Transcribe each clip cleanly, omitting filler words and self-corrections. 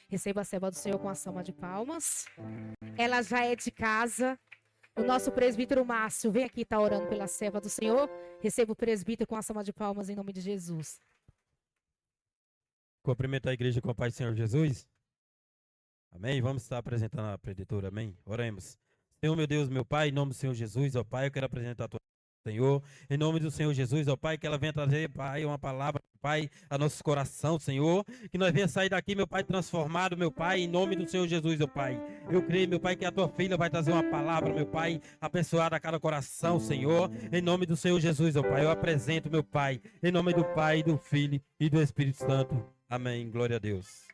Receba a serva do Senhor com a salva de palmas. Ela já é de casa. O nosso presbítero Márcio vem aqui estar orando pela serva do Senhor. Receba o presbítero com a salva de palmas em nome de Jesus. Cumprimento a igreja com a paz do Senhor Jesus. Amém. Vamos estar apresentando a preditora. Amém. Oremos. Senhor, meu Deus, meu Pai, em nome do Senhor Jesus, ó Pai, eu quero apresentar a tua Senhor, em nome do Senhor Jesus, ó Pai, que ela venha trazer, Pai, uma palavra, Pai, a nosso coração, Senhor, que nós venha sair daqui, meu Pai, transformado, meu Pai, em nome do Senhor Jesus, ó Pai. Eu creio, meu Pai, que a tua filha vai trazer uma palavra, meu Pai, abençoada a cada coração, Senhor, em nome do Senhor Jesus, ó Pai. Eu apresento, meu Pai, em nome do Pai, do Filho e do Espírito Santo. Amém. Glória a Deus.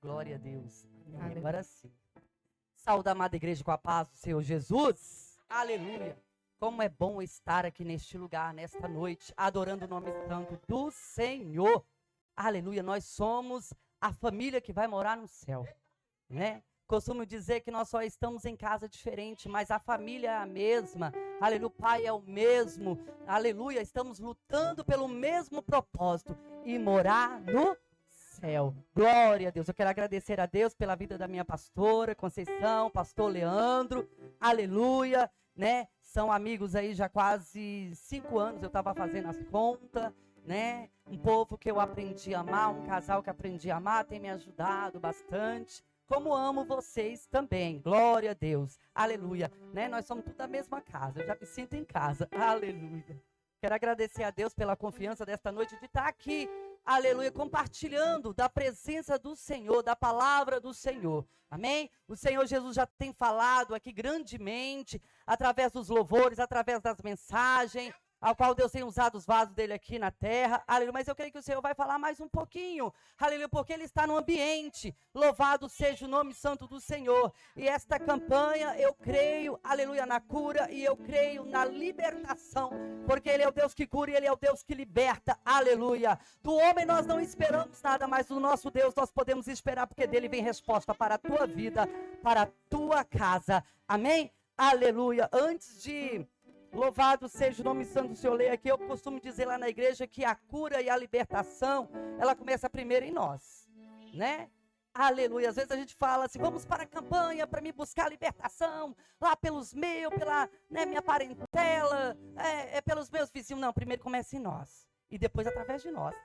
Glória a Deus. Amém. Agora sim. Saúde, amada igreja, com a paz do Senhor Jesus. Aleluia. Como é bom estar aqui neste lugar, nesta noite, adorando o nome santo do Senhor. Aleluia. Nós somos a família que vai morar no céu, né? Costumo dizer que nós só estamos em casa diferente, mas a família é a mesma. Aleluia, o Pai é o mesmo. Aleluia, estamos lutando pelo mesmo propósito e morar no céu. Glória a Deus. Eu quero agradecer a Deus pela vida da minha pastora Conceição, pastor Leandro. Aleluia, né? São amigos aí já quase 5 anos, eu estava fazendo as contas, né? Um povo que eu aprendi a amar, um casal que aprendi a amar, tem me ajudado bastante. Como amo vocês também, glória a Deus, aleluia, né? Nós somos tudo da mesma casa, eu já me sinto em casa, aleluia. Quero agradecer a Deus pela confiança desta noite de estar aqui, aleluia, compartilhando da presença do Senhor, da palavra do Senhor, amém? O Senhor Jesus já tem falado aqui grandemente, através dos louvores, através das mensagens, ao qual Deus tem usado os vasos dele aqui na terra, aleluia, mas eu creio que o Senhor vai falar mais um pouquinho, aleluia, porque ele está no ambiente, louvado seja o nome santo do Senhor, e esta campanha eu creio, aleluia, na cura, e eu creio na libertação, porque ele é o Deus que cura e ele é o Deus que liberta, aleluia, do homem nós não esperamos nada, mas do nosso Deus nós podemos esperar, porque dele vem resposta para a tua vida, para a tua casa, amém? Aleluia, antes de... Louvado seja o nome santo do Senhor. Leia aqui, eu costumo dizer lá na igreja que a cura e a libertação, ela começa primeiro em nós, né? Aleluia, às vezes a gente fala assim, vamos para a campanha para me buscar a libertação, lá pelos meus, pela minha parentela, pelos meus vizinhos. Não, primeiro começa em nós, e depois através de nós.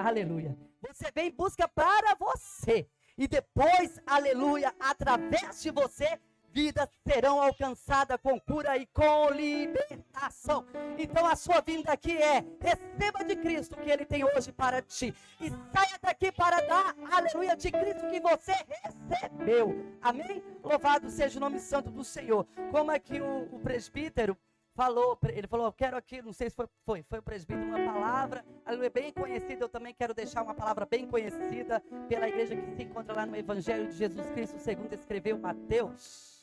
Aleluia, você vem em busca para você, e depois, aleluia, através de você, vidas serão alcançadas com cura e com libertação. Então a sua vinda aqui receba de Cristo o que ele tem hoje para ti. E saia daqui para dar, aleluia, de Cristo que você recebeu. Amém? Louvado seja o nome santo do Senhor. Como aqui o presbítero falou, ele falou, eu quero aqui, não sei se foi o presbítero, uma palavra, aleluia, bem conhecida. Eu também quero deixar uma palavra bem conhecida pela igreja que se encontra lá no Evangelho de Jesus Cristo, segundo escreveu Mateus,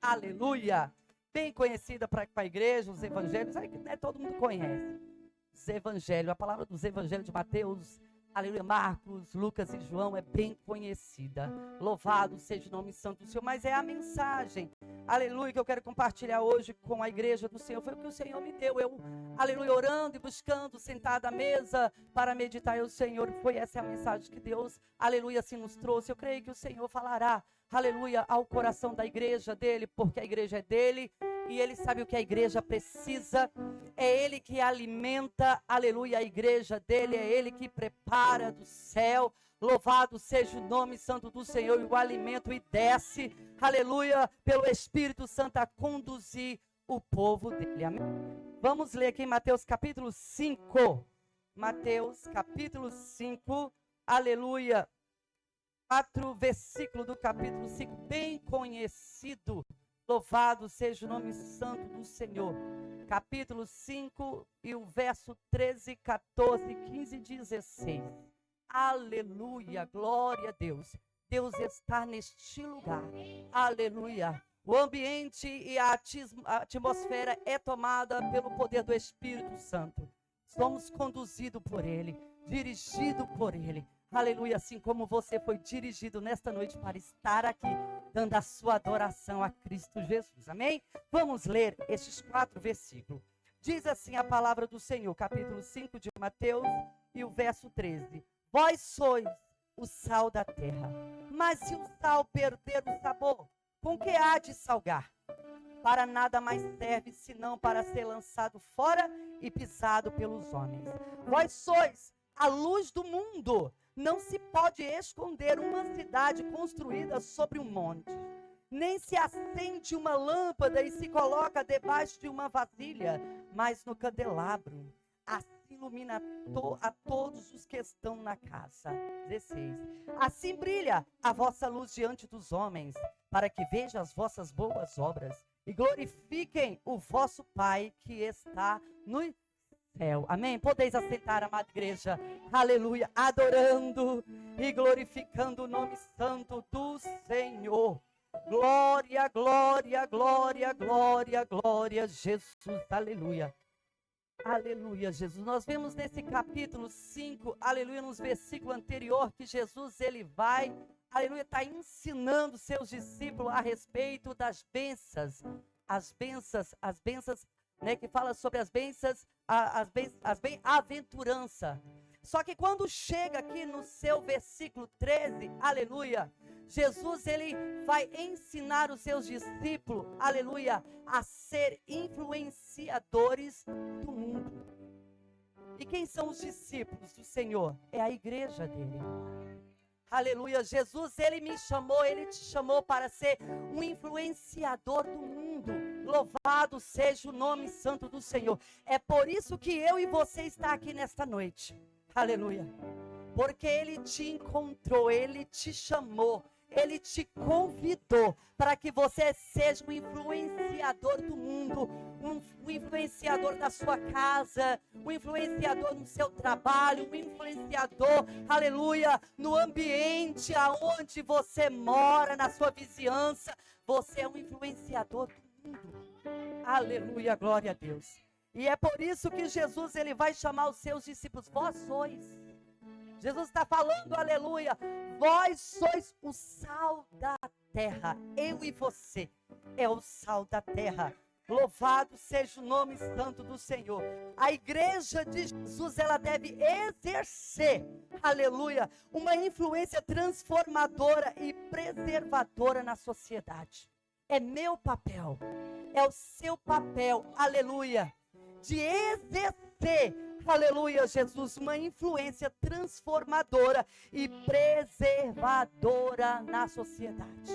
aleluia, bem conhecida para a igreja, os evangelhos, aí, né, todo mundo conhece, os evangelhos, a palavra dos evangelhos de Mateus, aleluia, Marcos, Lucas e João é bem conhecida, louvado seja o nome santo do Senhor, mas é a mensagem, aleluia, que eu quero compartilhar hoje com a igreja do Senhor, foi o que o Senhor me deu, eu, aleluia, orando e buscando, sentado à mesa, para meditar, o Senhor, foi essa a mensagem que Deus, aleluia, assim nos trouxe, eu creio que o Senhor falará, aleluia, ao coração da igreja dele, porque a igreja é dele, e ele sabe o que a igreja precisa, é ele que alimenta, aleluia, a igreja dele, é ele que prepara do céu, louvado seja o nome santo do Senhor, e o alimento e desce, aleluia, pelo Espírito Santo a conduzir o povo dele, amém? Vamos ler aqui em Mateus capítulo 5, Mateus capítulo 5, aleluia, 4 versículo do capítulo 5, bem conhecido, louvado seja o nome santo do Senhor, capítulo 5 e o verso 13, 14, 15 e 16, aleluia, glória a Deus, Deus está neste lugar, aleluia, O ambiente e a atmosfera é tomada pelo poder do Espírito Santo. Somos conduzidos por Ele, dirigidos por Ele. Aleluia, assim como você foi dirigido nesta noite para estar aqui, dando a sua adoração a Cristo Jesus. Amém? Vamos ler estes 4 versículos. Diz assim a palavra do Senhor, capítulo 5 de Mateus e o verso 13. Vós sois o sal da terra, mas se o sal perder o sabor, com que há de salgar? Para nada mais serve, senão para ser lançado fora e pisado pelos homens. Vós sois a luz do mundo. Não se pode esconder uma cidade construída sobre um monte. Nem se acende uma lâmpada e se coloca debaixo de uma vasilha, mas no candelabro. Assim ilumina a todos os que estão na casa. 16. Assim brilha a vossa luz diante dos homens, para que vejam as vossas boas obras e glorifiquem o vosso Pai que está no céu. Amém? Podeis assentar, amada igreja. Aleluia. Adorando e glorificando o nome santo do Senhor. Glória, glória, glória, glória, glória, Jesus. Aleluia. Aleluia, Jesus. Nós vemos nesse capítulo 5, aleluia, nos versículos anterior, que Jesus, ele vai, aleluia, está ensinando seus discípulos a respeito das bênçãos, as bênçãos, né, que fala sobre as bênçãos, as bem-aventuranças. Só que quando chega aqui no seu versículo 13, aleluia, Jesus, ele vai ensinar os seus discípulos, aleluia, a ser influenciadores do mundo. E quem são os discípulos do Senhor? É a igreja dele. Aleluia, Jesus, ele me chamou, ele te chamou para ser um influenciador do mundo. Louvado seja o nome santo do Senhor. É por isso que eu e você está aqui nesta noite. Aleluia. Porque ele te encontrou, ele te chamou, ele te convidou para que você seja um influenciador do mundo, um influenciador da sua casa, um influenciador no seu trabalho, um influenciador, aleluia, no ambiente aonde você mora, na sua vizinhança. Você é um influenciador do mundo. Aleluia, glória a Deus. E é por isso que Jesus, ele vai chamar os seus discípulos. Vós sois. Jesus está falando, aleluia, vós sois o sal da terra. Eu e você é o sal da terra. Louvado seja o nome santo do Senhor. A igreja de Jesus, ela deve exercer, aleluia, uma influência transformadora e preservadora na sociedade. É meu papel, é o seu papel, aleluia, de exercer, aleluia, Jesus, uma influência transformadora e preservadora na sociedade.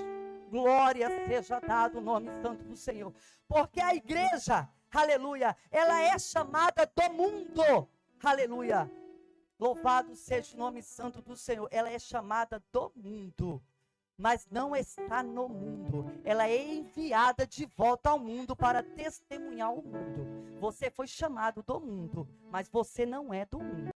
Glória seja dado o nome santo do Senhor. Porque a igreja, aleluia, ela é chamada do mundo. Aleluia. Louvado seja o nome santo do Senhor. Ela é chamada do mundo, mas não está no mundo. Ela é enviada de volta ao mundo para testemunhar o mundo. Você foi chamado do mundo, mas você não é do mundo.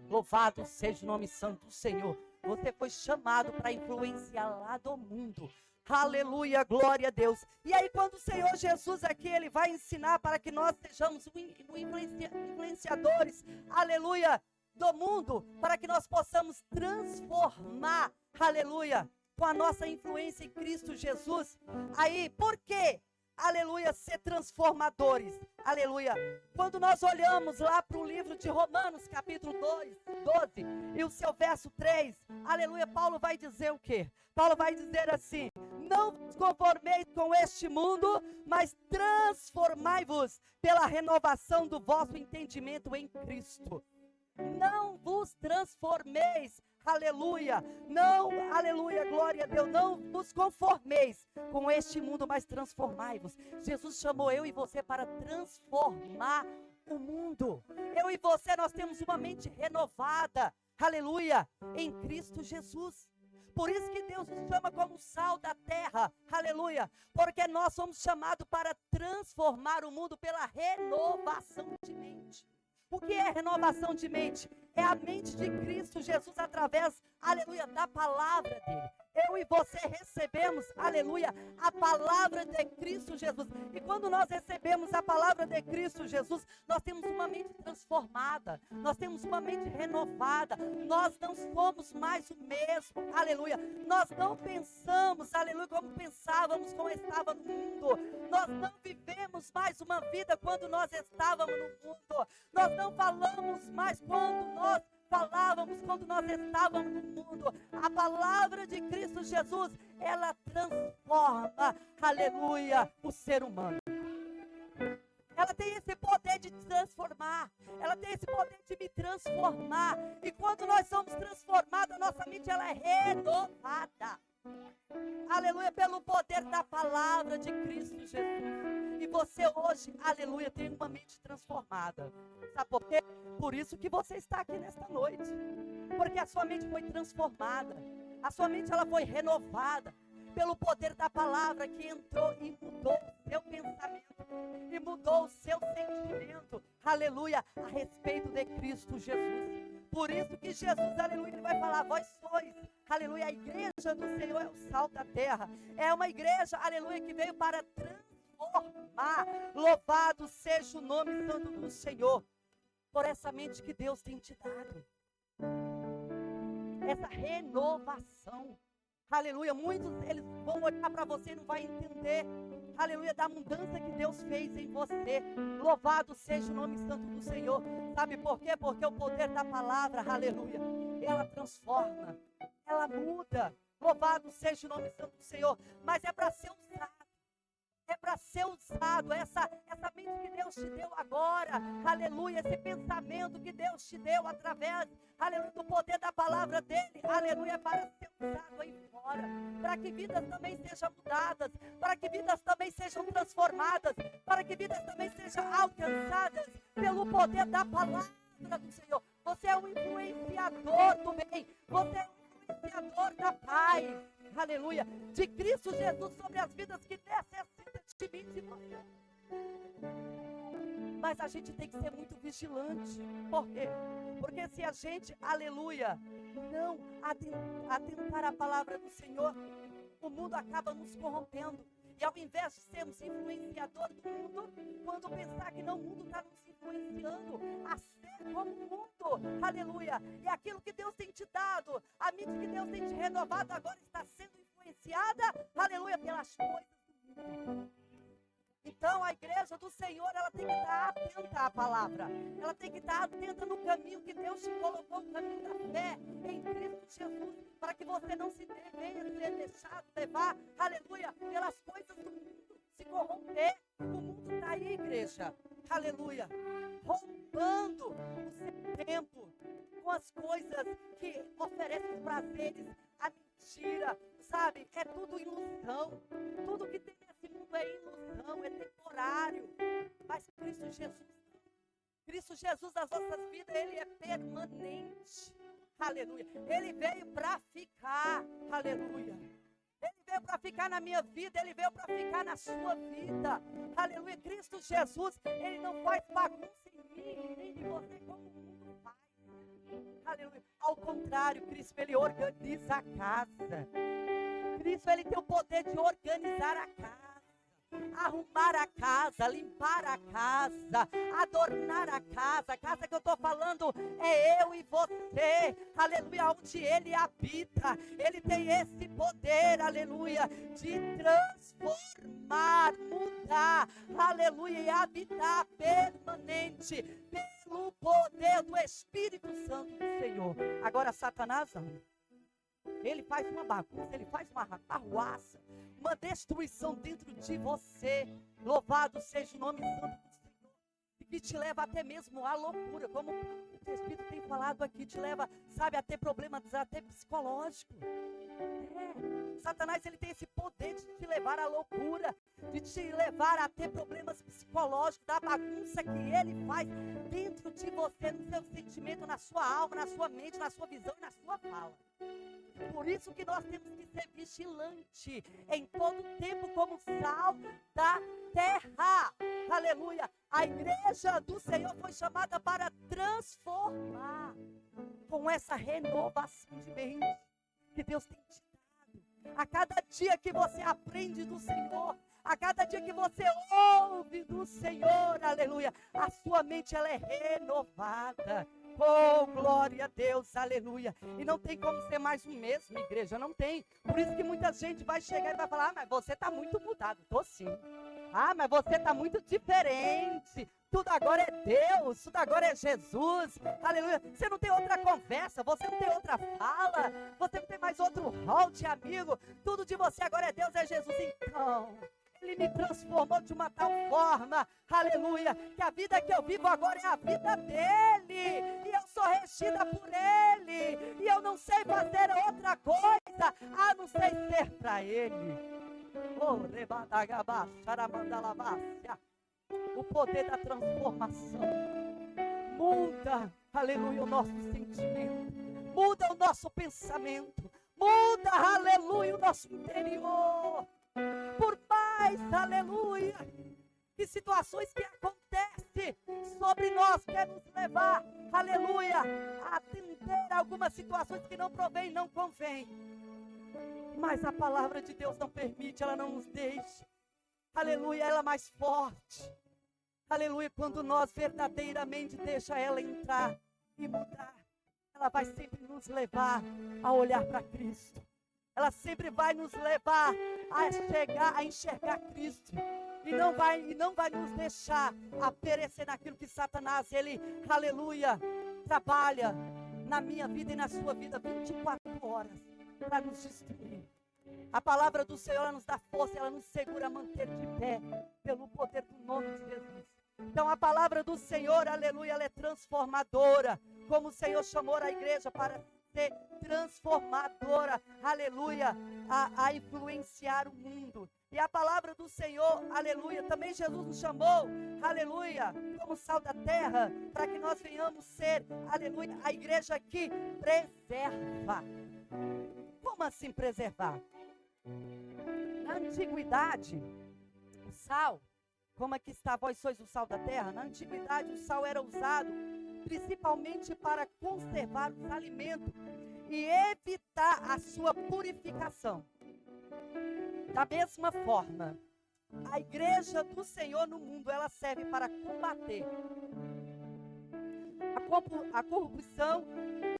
Louvado seja o nome santo do Senhor. Você foi chamado para influenciar lá do mundo. Aleluia, glória a Deus. E aí quando o Senhor Jesus aqui, ele vai ensinar para que nós sejamos influenciadores, aleluia, do mundo, para que nós possamos transformar, aleluia, com a nossa influência em Cristo Jesus. Aí, por quê? Aleluia, ser transformadores. Aleluia. Quando nós olhamos lá para o livro de Romanos, capítulo 12, e o seu verso 3, aleluia, Paulo vai dizer o quê? Paulo vai dizer assim: não vos conformeis com este mundo, mas transformai-vos pela renovação do vosso entendimento em Cristo. Não vos transformeis, aleluia, não, aleluia, glória a Deus, não vos conformeis com este mundo, mas transformai-vos. Jesus chamou eu e você para transformar o mundo. Eu e você, nós temos uma mente renovada, aleluia, em Cristo Jesus. Por isso que Deus nos chama como sal da terra, aleluia, porque nós somos chamados para transformar o mundo pela renovação de mente. O que é renovação de mente? É a mente de Cristo Jesus através, aleluia, da palavra dele. eu e você recebemos, aleluia, a palavra de Cristo Jesus. E quando nós recebemos a palavra de Cristo Jesus, nós temos uma mente transformada, nós temos uma mente renovada, nós não somos mais o mesmo, aleluia. Nós não pensamos, aleluia, como pensávamos, como estava no mundo. Nós não vivemos mais uma vida quando nós estávamos no mundo. Nós não falamos mais quando nós falávamos quando nós estávamos no mundo. A palavra de Cristo Jesus, ela transforma, aleluia, o ser humano. Ela tem esse poder de transformar. Ela tem esse poder de me transformar. E quando nós somos transformados, a nossa mente ela é renovada. Aleluia, pelo poder da palavra de Cristo Jesus. E você hoje, aleluia, tem uma mente transformada. Sabe por quê? Por isso que você está aqui nesta noite. Porque a sua mente foi transformada. A sua mente ela foi renovada pelo poder da palavra que entrou e mudou o seu pensamento. E mudou o seu sentimento. Aleluia, a respeito de Cristo Jesus. Por isso que Jesus, aleluia, ele vai falar, vós sois, aleluia, a igreja do Senhor é o sal da terra. É uma igreja, aleluia, que veio para transformar. Louvado seja o nome santo do Senhor. Por essa mente que Deus tem te dado. Essa renovação. Aleluia, muitos eles vão olhar para você e não vai entender, aleluia, da mudança que Deus fez em você. Louvado seja o nome santo do Senhor. Sabe por quê? Porque o poder da palavra, aleluia, ela transforma, ela muda. Louvado seja o nome santo do Senhor. Mas é para ser usado. É para ser usado, essa mente que Deus te deu agora, aleluia, esse pensamento que Deus te deu através, aleluia, do poder da palavra dele, aleluia, para ser usado aí fora, para que vidas também sejam mudadas, para que vidas também sejam transformadas, para que vidas também sejam alcançadas pelo poder da palavra do Senhor. Você é um influenciador do bem, você é um influenciador da paz, aleluia, de Cristo Jesus sobre as vidas que necessitam de mim e de você. Mas a gente tem que ser muito vigilante. Por quê? Porque se a gente, aleluia, não atentar à palavra do Senhor, o mundo acaba nos corrompendo. E ao invés de sermos influenciadores do mundo, quando pensar que não, o mundo está nos influenciando a ser como o mundo, aleluia. E aquilo que Deus tem te dado, a mente que Deus tem te renovado, agora está sendo influenciada, aleluia, pelas coisas do mundo. Então a igreja do Senhor, ela tem que estar atenta à palavra. Ela tem que estar atenta no caminho que Deus te colocou, no caminho da fé em Cristo Jesus, para que você não venha ser deixado levar, aleluia, pelas coisas do mundo, se corromper. O mundo está aí, igreja, aleluia, roubando o seu tempo com as coisas que oferecem os prazeres, a mentira, sabe? É tudo ilusão. Tudo que tem nesse mundo é ilusão, é temporário. Mas Cristo Jesus, as nossas vidas, ele é permanente. Aleluia. Ele veio para ficar. Aleluia. Ele veio para ficar na minha vida, ele veio para ficar na sua vida. Aleluia. Cristo Jesus, ele não faz bagunça em mim, nem em você, como o mundo faz. Aleluia. Ao contrário, Cristo, ele organiza a casa. Cristo, ele tem o poder de organizar a casa, arrumar a casa, limpar a casa, adornar a casa. A casa que eu estou falando é eu e você, aleluia, onde ele habita. Ele tem esse poder, aleluia, de transformar, mudar, aleluia, e habitar permanente pelo poder do Espírito Santo do Senhor. Agora Satanás não. Ele faz uma bagunça, ele faz uma arruaça, uma destruição dentro de você. Louvado seja o nome santo do Senhor. E que te leva até mesmo à loucura, como o Espírito tem falado aqui, te leva, sabe, a ter problemas até psicológicos. Satanás, ele tem esse poder de te levar à loucura, de te levar a ter problemas psicológicos, da bagunça que ele faz dentro de você, no seu sentimento, na sua alma, na sua mente, na sua visão e na sua fala. Por isso que nós temos que ser vigilante em todo tempo como sal da terra. Aleluia. A igreja do Senhor foi chamada para transformar com essa renovação de mente que Deus tem te dado. A cada dia que você aprende do Senhor, a cada dia que você ouve do Senhor, aleluia, a sua mente ela é renovada. Oh, glória a Deus, aleluia. E não tem como ser mais o mesmo, igreja, não tem. Por isso que muita gente vai chegar e vai falar: mas você está muito mudado. Tô sim. Mas você está muito diferente. Tudo agora é Deus, tudo agora é Jesus, aleluia. Você não tem outra conversa, você não tem outra fala, você não tem mais outro rol de amigo. Tudo de você agora é Deus, é Jesus. Então, Ele me transformou de uma tal forma, aleluia, que a vida que eu vivo agora é a vida dele, e eu sou regida por ele, e eu não sei fazer outra coisa a não ser ser para ele. Oh, o poder da transformação muda, aleluia, o nosso sentimento, muda o nosso pensamento, muda, aleluia, o nosso interior. Por mais, aleluia, que situações que acontecem sobre nós quer nos levar, aleluia, a atender algumas situações que não provém, não convém. Mas a palavra de Deus não permite, ela não nos deixa. Aleluia, ela é mais forte. Aleluia, quando nós verdadeiramente deixa ela entrar e mudar, ela vai sempre nos levar a olhar para Cristo. Ela sempre vai nos levar a enxergar Cristo. E não vai nos deixar a perecer naquilo que Satanás, ele, aleluia, trabalha na minha vida e na sua vida 24 horas para nos destruir. A palavra do Senhor, ela nos dá força, ela nos segura a manter de pé pelo poder do nome de Jesus. Então a palavra do Senhor, aleluia, ela é transformadora, como o Senhor chamou a igreja para ser transformadora, aleluia, a influenciar o mundo. E a palavra do Senhor, aleluia, também Jesus nos chamou, aleluia, como sal da terra, para que nós venhamos ser, aleluia, a igreja que preserva. Como assim preservar? Na antiguidade, o sal, como aqui está, vós sois o sal da terra, na antiguidade o sal era usado principalmente para conservar os alimentos e evitar a sua purificação. Da mesma forma, a igreja do Senhor no mundo, ela serve para combater a corrupção,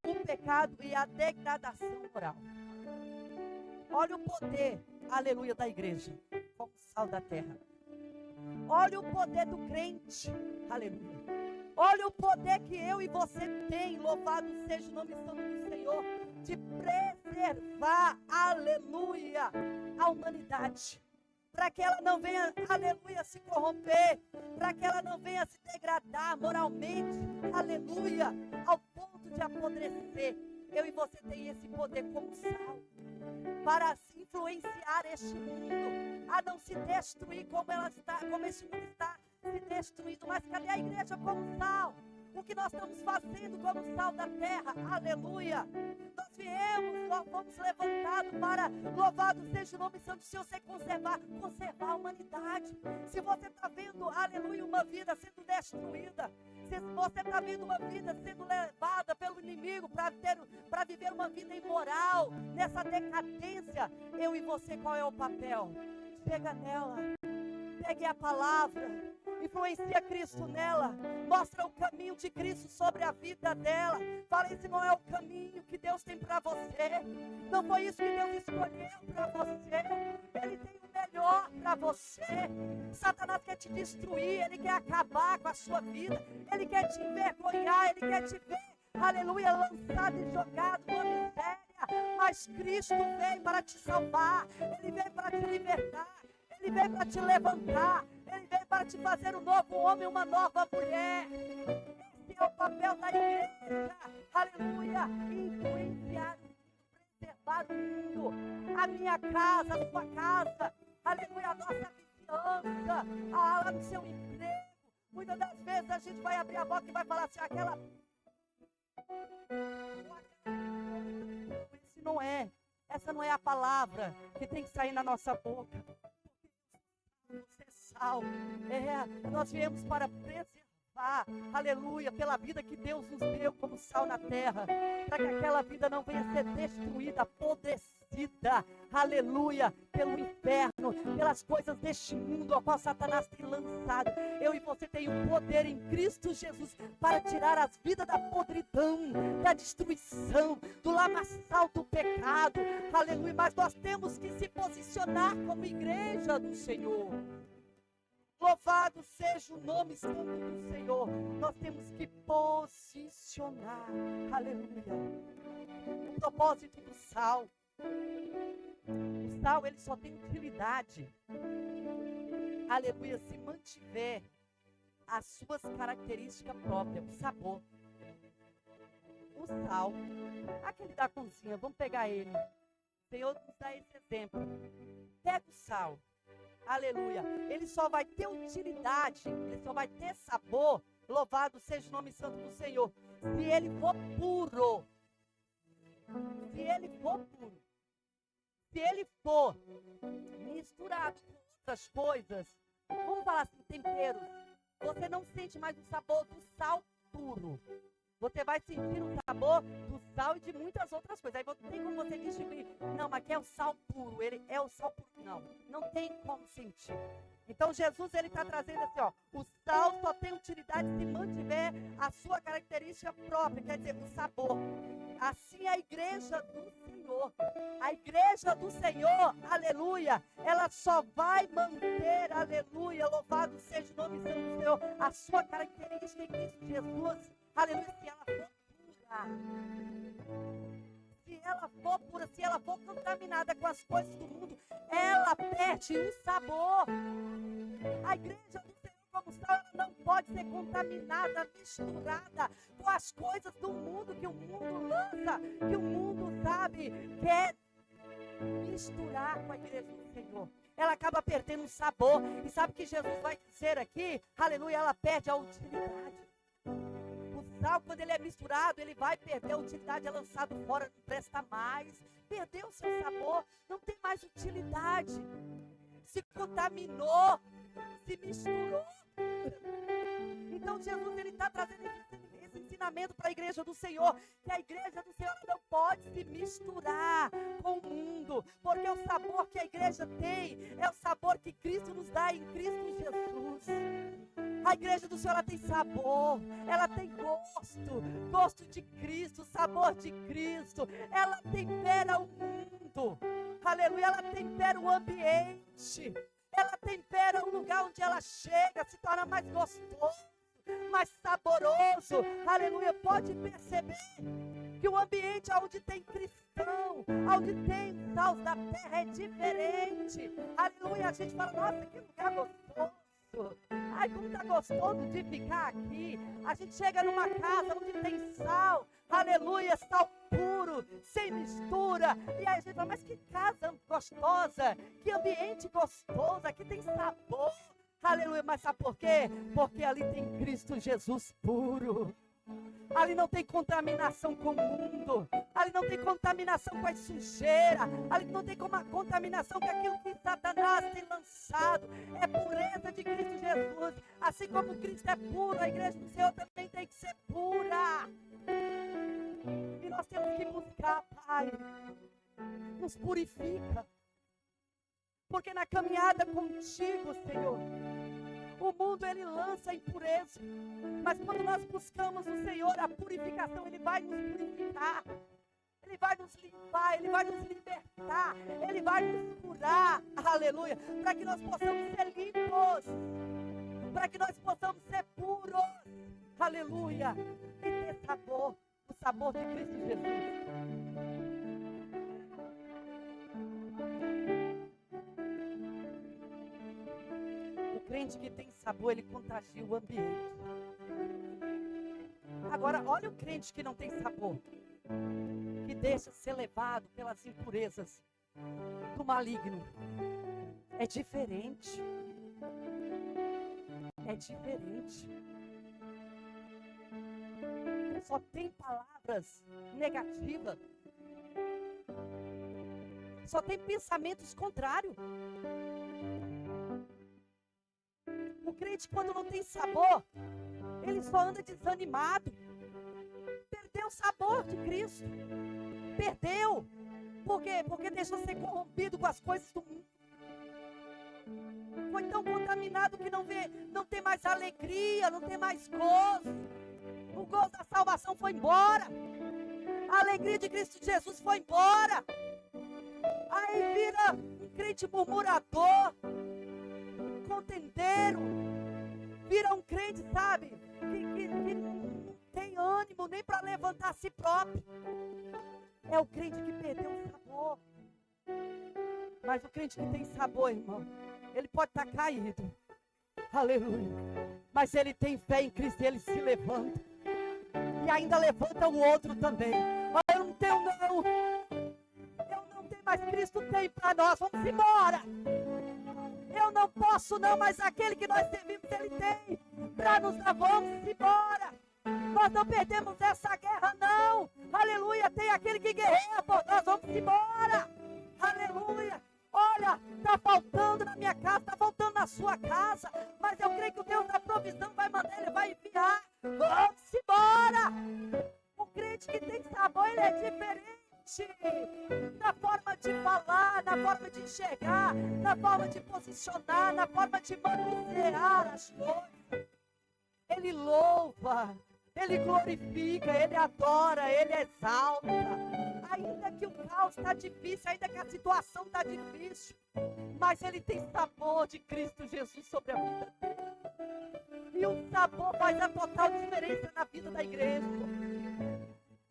o pecado e a degradação moral. Olha o poder, aleluia, da igreja, como sal da terra. Olha o poder do crente, aleluia. Olha o poder que eu e você tem, louvado seja o nome santo do Senhor, de preservar, aleluia, a humanidade. Para que ela não venha, aleluia, se corromper, para que ela não venha se degradar moralmente, aleluia, ao ponto de apodrecer. Eu e você tem esse poder como sal, para influenciar este mundo, a não se destruir como este mundo está se destruindo. Mas cadê a igreja como sal? O que nós estamos fazendo como sal da terra? Aleluia! Nós fomos levantados para, louvado seja o nome santo do Senhor, conservar a humanidade. Se você está vendo, aleluia, uma vida sendo destruída, se você está vendo uma vida sendo levada pelo inimigo para viver uma vida imoral, nessa decadência, eu e você, qual é o papel? Chega nela, pegue a palavra, influencia Cristo nela, mostra o caminho de Cristo sobre a vida dela. Fala, esse não é o caminho que Deus tem para você, não foi isso que Deus escolheu para você, Ele tem o melhor para você. Satanás quer te destruir, ele quer acabar com a sua vida, ele quer te envergonhar, ele quer te ver, aleluia, lançado e jogado numa miséria. Mas Cristo veio para te salvar, Ele veio para te libertar, Ele veio para te levantar, Ele veio para te fazer um novo homem, uma nova mulher. Esse é o papel da igreja, aleluia, influenciar o mundo, preservar o mundo, a minha casa, a sua casa, aleluia, a nossa vizinhança, lá no seu emprego. Muitas das vezes a gente vai abrir a boca e vai falar assim, essa não é a palavra que tem que sair na nossa boca. Você é sal. Nós viemos para preservar louvar, aleluia, pela vida que Deus nos deu como sal na terra, para que aquela vida não venha a ser destruída, apodrecida, aleluia, pelo inferno, pelas coisas deste mundo ao qual Satanás tem lançado. Eu e você tem o poder em Cristo Jesus para tirar as vidas da podridão, da destruição, do lamaçal do pecado, aleluia, mas nós temos que se posicionar como igreja do Senhor. Louvado seja o nome santo do Senhor. Nós temos que posicionar, aleluia. O propósito do sal. O sal, ele só tem utilidade, aleluia, se mantiver as suas características próprias, o sabor. O sal, aquele da cozinha, vamos pegar ele. O Senhor nos dá esse exemplo. Pega o sal, aleluia, ele só vai ter utilidade, ele só vai ter sabor, louvado seja o nome santo do Senhor, se ele for puro. Se ele for puro. Se ele for misturado com outras coisas, vamos falar assim, temperos, você não sente mais o sabor do sal puro. Você vai sentir o sabor do sal e de muitas outras coisas. Aí não tem como você distinguir, não, mas aqui é o sal puro, ele é o sal puro. Não tem como sentir. Então Jesus, ele está trazendo assim, ó, o sal só tem utilidade se mantiver a sua característica própria, quer dizer, o sabor. Assim a igreja do Senhor, a igreja do Senhor, aleluia, ela só vai manter, aleluia, louvado seja o nome santo do Senhor, a sua característica em Cristo Jesus, aleluia, se ela for pura. Se ela for pura, se ela for contaminada com as coisas do mundo, ela perde o sabor. A igreja do Senhor como sal, ela não pode ser contaminada, misturada com as coisas do mundo, que o mundo lança, que o mundo, sabe, quer misturar com a igreja do Senhor. Ela acaba perdendo o sabor. E sabe o que Jesus vai dizer aqui? Aleluia, ela perde a utilidade. O sal, quando ele é misturado, ele vai perder a utilidade, é lançado fora, não presta mais. Perdeu o seu sabor, não tem mais utilidade. Se contaminou, se misturou. Então Jesus, ele está trazendo esse ensinamento para a igreja do Senhor, que a igreja do Senhor não pode se misturar com o mundo, porque o sabor que a igreja tem é o sabor que Cristo nos dá em Cristo Jesus. A igreja do Senhor, ela tem sabor, ela tem gosto de Cristo, sabor de Cristo, ela tempera o mundo, aleluia, ela tempera o ambiente, ela tempera o lugar onde ela chega, se torna mais gostoso, mais saboroso, aleluia. Pode perceber que o ambiente onde tem cristão, onde tem sal da terra é diferente, aleluia. A gente fala, nossa, que lugar gostoso. Ai, como tá gostoso de ficar aqui. A gente chega numa casa onde tem sal, aleluia, sal puro, sem mistura. E aí a gente fala, mas que casa gostosa, que ambiente gostoso, aqui tem sabor, aleluia. Mas sabe por quê? Porque ali tem Cristo Jesus puro. Ali não tem contaminação com o mundo, ali não tem contaminação com a sujeira, ali não tem contaminação com aquilo que Satanás tem lançado. É pureza de Cristo Jesus. Assim como Cristo é puro, a igreja do Senhor também tem que ser pura. E nós temos que buscar, Pai, nos purifica, porque na caminhada contigo, Senhor, o mundo, ele lança a impureza, mas quando nós buscamos o Senhor, a purificação, ele vai nos purificar, ele vai nos limpar, ele vai nos libertar, ele vai nos curar, aleluia, para que nós possamos ser limpos, para que nós possamos ser puros, aleluia, e ter sabor, o sabor de Cristo Jesus. O crente que tem sabor, ele contagia o ambiente. Agora, olha o crente que não tem sabor, que deixa ser levado pelas impurezas do maligno. É diferente. É diferente. Só tem palavras negativas. Só tem pensamentos contrários. O crente, quando não tem sabor, ele só anda desanimado. Perdeu o sabor de Cristo. Perdeu. Por quê? Porque deixou ser corrompido com as coisas do mundo. Foi tão contaminado que não tem mais alegria, não tem mais gozo. O gozo da salvação foi embora. A alegria de Cristo Jesus foi embora. Aí vira um crente murmurador, contendeiro. Vira um crente, sabe, que não tem ânimo nem para levantar a si próprio. É o crente que perdeu o sabor. Mas o crente que tem sabor, irmão, ele pode estar caído. Aleluia. Mas ele tem fé em Cristo e ele se levanta. E ainda levanta o outro também. Mas eu não tenho não. Eu não tenho, mas Cristo tem para nós. Vamos embora. Eu não posso não, mas aquele que nós servimos, ele tem para nos dar. Vamos embora. Nós não perdemos essa guerra não. Aleluia. Tem aquele que guerreia por nós. Vamos embora. Aleluia. Olha, está faltando na minha casa, está faltando na sua casa, mas eu creio que o Deus da provisão vai mandar, ele vai enviar. Vamos embora! O crente que tem sabor, ele é diferente na forma de falar, na forma de enxergar, na forma de posicionar, na forma de manusear as coisas. Ele louva, ele glorifica, ele adora, ele exalta. Ainda que o caos está difícil, ainda que a situação está difícil, mas ele tem sabor de Cristo Jesus sobre a vida dele. E o sabor faz a total diferença na vida da igreja.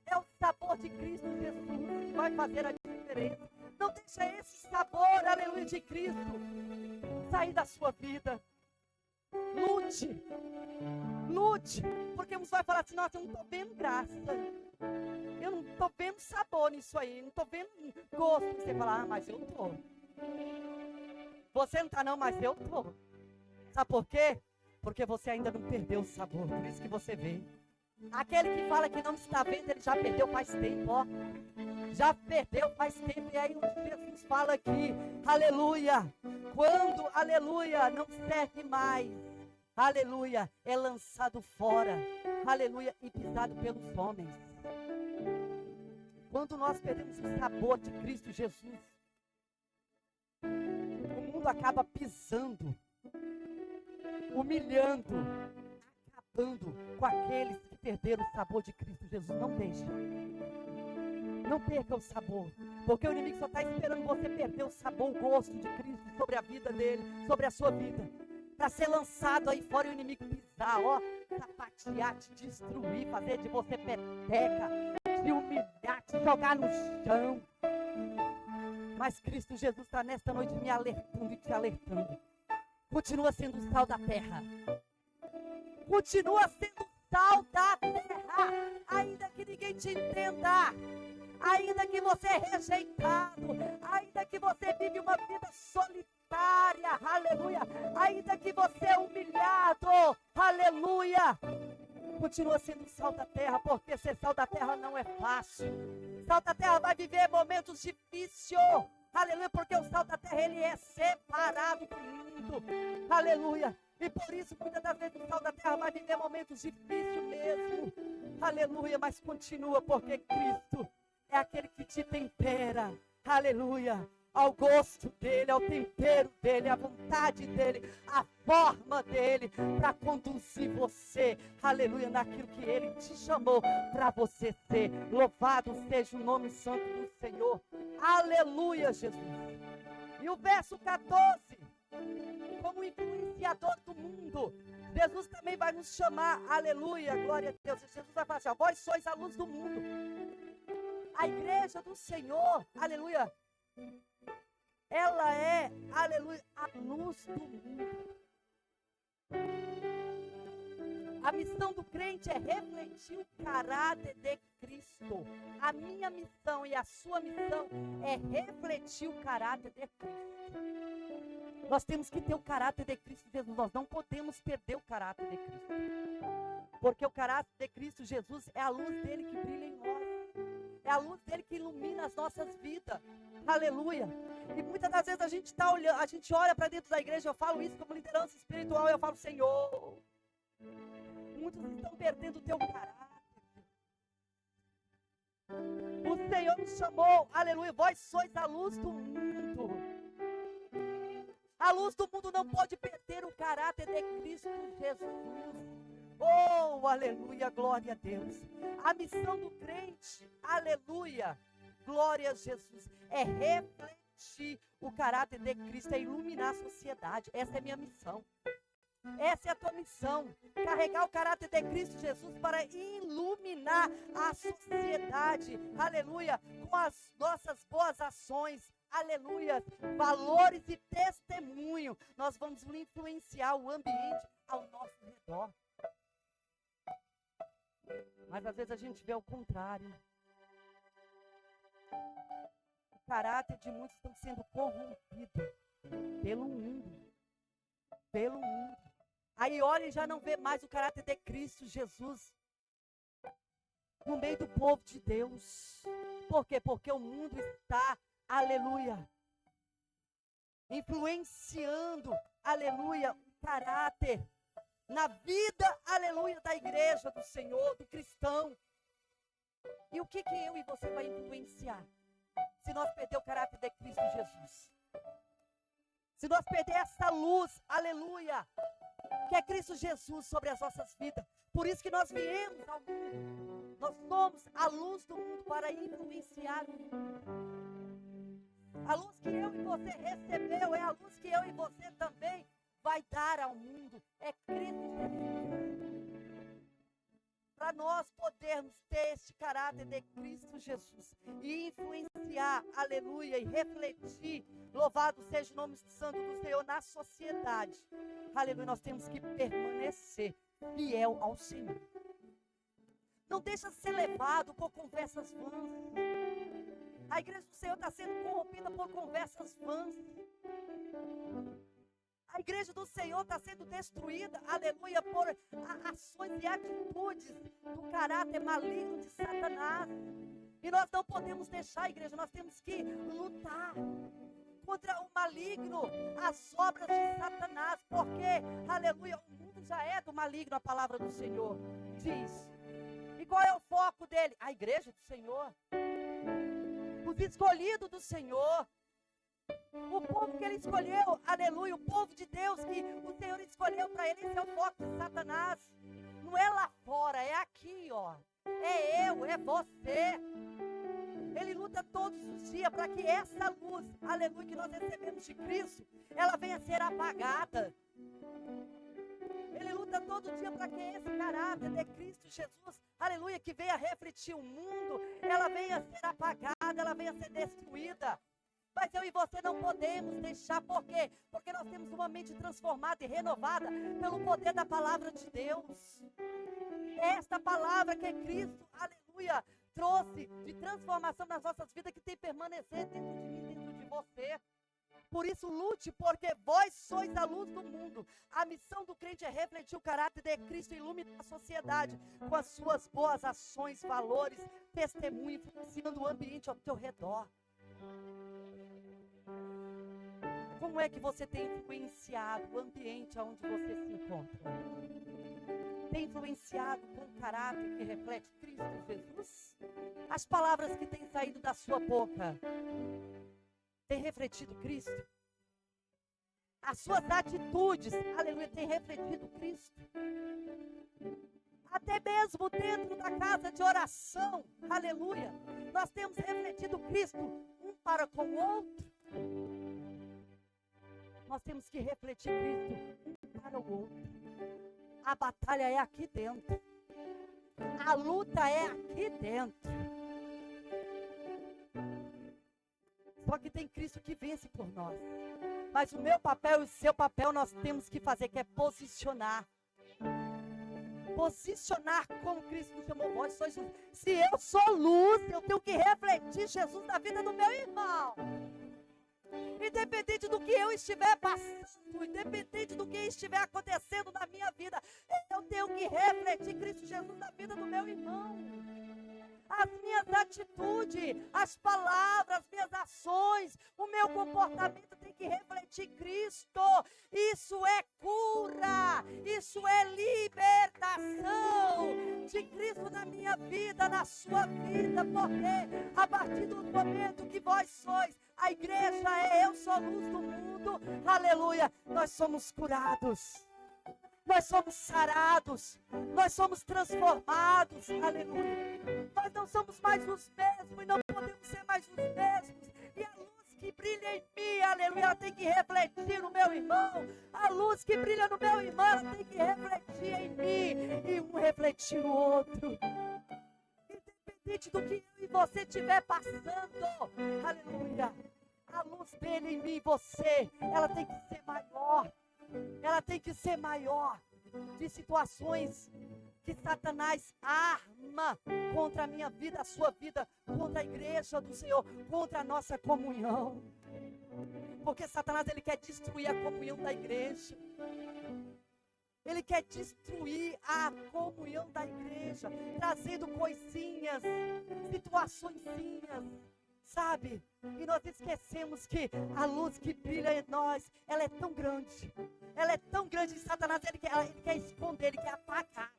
É o sabor de Cristo Jesus que vai fazer a diferença. Não deixa esse sabor, aleluia, de Cristo sair da sua vida. Lute, lute, porque uns vai falar assim, nossa, eu não estou vendo graça. Eu não estou vendo sabor nisso aí, não estou vendo gosto. Você fala, mas eu estou. Você não está não, mas eu estou. Sabe por quê? Porque você ainda não perdeu o sabor, por isso que você vê. Aquele que fala que não está vendo, ele já perdeu faz tempo, ó. Já perdeu faz tempo, e aí o Jesus fala aqui, aleluia. Quando, aleluia, não serve mais, aleluia, é lançado fora, aleluia, e pisado pelos homens. Quando nós perdemos o sabor de Cristo Jesus, o mundo acaba pisando, humilhando, acabando com aqueles que perderam o sabor de Cristo Jesus. Não deixe. Não perca o sabor, porque o inimigo só está esperando você perder o sabor, o gosto de Cristo sobre a vida dele, sobre a sua vida, para ser lançado aí fora e o inimigo pisar, ó, sapatear, te destruir, fazer de você peteca, te humilhar, te jogar no chão. Mas Cristo Jesus está nesta noite me alertando e te alertando. Continua sendo o sal da terra. Continua sendo o sal da terra, ainda que ninguém te entenda. Ainda que você é rejeitado, ainda que você vive uma vida solitária, aleluia, ainda que você é humilhado, aleluia, continua sendo sal da terra, porque ser sal da terra não é fácil. Sal da terra vai viver momentos difíceis, aleluia, porque o sal da terra, ele é separado do mundo, aleluia, e por isso muitas das vezes o sal da terra vai viver momentos difíceis mesmo, aleluia, mas continua, porque Cristo é aquele que te tempera, aleluia, ao gosto dele, ao tempero dele, à vontade dele, à forma dele, para conduzir você, aleluia, naquilo que ele te chamou para você ser. Louvado seja o nome santo do Senhor, aleluia, Jesus. E o verso 14, como influenciador do mundo, Jesus também vai nos chamar, aleluia, glória a Deus. Jesus vai falar assim, ó, vós sois a luz do mundo. A igreja do Senhor, aleluia, ela é, aleluia, a luz do mundo. A missão do crente é refletir o caráter de Cristo. A minha missão e a sua missão é refletir o caráter de Cristo. Nós temos que ter o caráter de Cristo Jesus. Nós não podemos perder o caráter de Cristo. Porque o caráter de Cristo Jesus é a luz dele que brilha em nós. É a luz dele que ilumina as nossas vidas. Aleluia. E muitas das vezes a gente está olhando, a gente olha para dentro da igreja, eu falo isso como liderança espiritual, eu falo, Senhor, Muitos estão perdendo o teu caráter. O Senhor nos chamou, aleluia, vós sois a luz do mundo. A luz do mundo não pode perder o caráter de Cristo Jesus. Oh, aleluia, glória a Deus. A missão do crente, aleluia, glória a Jesus, é refletir o caráter de Cristo, é iluminar a sociedade. Essa é a minha missão. Essa é a tua missão, carregar o caráter de Cristo Jesus para iluminar a sociedade, aleluia, com as nossas boas ações, aleluia, valores e testemunho. Nós vamos influenciar o ambiente ao nosso redor. Mas às vezes a gente vê o contrário. O caráter de muitos está sendo corrompido pelo mundo. Pelo mundo. Aí olha e já não vê mais o caráter de Cristo Jesus no meio do povo de Deus. Por quê? Porque o mundo está, aleluia, influenciando, aleluia, o caráter na vida, aleluia, da igreja do Senhor, do cristão. E o que eu e você vai influenciar se nós perder o caráter de Cristo Jesus? Se nós perder essa luz, aleluia, que é Cristo Jesus sobre as nossas vidas. Por isso que nós viemos ao mundo. Nós somos a luz do mundo para influenciar o mundo. A luz que eu e você recebeu é a luz que eu e você também vai dar ao mundo. É Cristo Jesus. Para nós podermos ter este caráter de Cristo Jesus e influenciar, aleluia, e refletir, louvado seja o nome santo do Senhor na sociedade. Aleluia, nós temos que permanecer fiel ao Senhor. Não deixa ser levado por conversas vãs. A igreja do Senhor está sendo corrompida por conversas vãs. A igreja do Senhor está sendo destruída, aleluia, por ações e atitudes do caráter maligno de Satanás. E nós não podemos deixar a igreja, nós temos que lutar contra o maligno, as obras de Satanás, porque, aleluia, o mundo já é do maligno, a palavra do Senhor diz. E qual é o foco dele? A igreja do Senhor, os escolhidos do Senhor, o povo que ele escolheu, aleluia, o povo de Deus que o Senhor escolheu para ele. Esse é o foco de Satanás. Não é lá fora, é aqui, ó. É eu, é você. Ele luta todos os dias para que essa luz, aleluia, que nós recebemos de Cristo, ela venha a ser apagada. Ele luta todo dia para que esse caráter de Cristo Jesus, aleluia, que venha refletir o mundo, ela venha a ser apagada, ela venha a ser destruída. Mas eu e você não podemos deixar, por quê? Porque nós temos uma mente transformada e renovada pelo poder da palavra de Deus. Esta palavra que Cristo, aleluia, trouxe de transformação nas nossas vidas, que tem que permanecer dentro de mim, dentro de você. Por isso lute, porque vós sois a luz do mundo. A missão do crente é refletir o caráter de Cristo e iluminar a sociedade com as suas boas ações, valores, testemunho, influenciando o ambiente ao teu redor. Como é que você tem influenciado o ambiente onde você se encontra? Tem influenciado com o caráter que reflete Cristo Jesus? As palavras que têm saído da sua boca têm refletido Cristo? As suas atitudes, aleluia, têm refletido Cristo? Até mesmo dentro da casa de oração, aleluia, nós temos refletido Cristo um para com o outro. Nós temos que refletir Cristo um para o outro. A batalha é aqui dentro. A luta é aqui dentro. Só que tem Cristo que vence por nós. Mas o meu papel e o seu papel nós temos que fazer, que é posicionar. Posicionar como Cristo nos chamou. Vós sois luz. Se eu sou luz, eu tenho que refletir Jesus na vida do meu irmão. Independente do que eu estiver passando, independente do que estiver acontecendo na minha vida, eu tenho que refletir Cristo Jesus na vida do meu irmão. as minhas atitudes, as palavras, as minhas ações, o meu comportamento tem que refletir Cristo. Isso é cura, isso é libertação de Cristo na minha vida, na sua vida, porque a partir do momento que vós sois, a igreja eu sou luz do mundo, aleluia, nós somos curados. Nós somos sarados, nós somos transformados, aleluia. Nós não somos mais os mesmos e não podemos ser mais os mesmos. E a luz que brilha em mim, aleluia, ela tem que refletir no meu irmão. A luz que brilha no meu irmão, ela tem que refletir em mim e um refletir no outro. Independente do que eu e você estiver passando, aleluia. A luz dele em mim e você, ela tem que ser maior. Ela tem que ser maior de situações que Satanás arma contra a minha vida, a sua vida, contra a igreja do Senhor, contra a nossa comunhão. Porque Satanás, ele quer destruir a comunhão da igreja. Ele quer destruir a comunhão da igreja, trazendo coisinhas, situaçõezinhas. Sabe? E nós esquecemos que a luz que brilha em nós, ela é tão grande. Ela é tão grande que Satanás, ele quer esconder, ele quer apagar.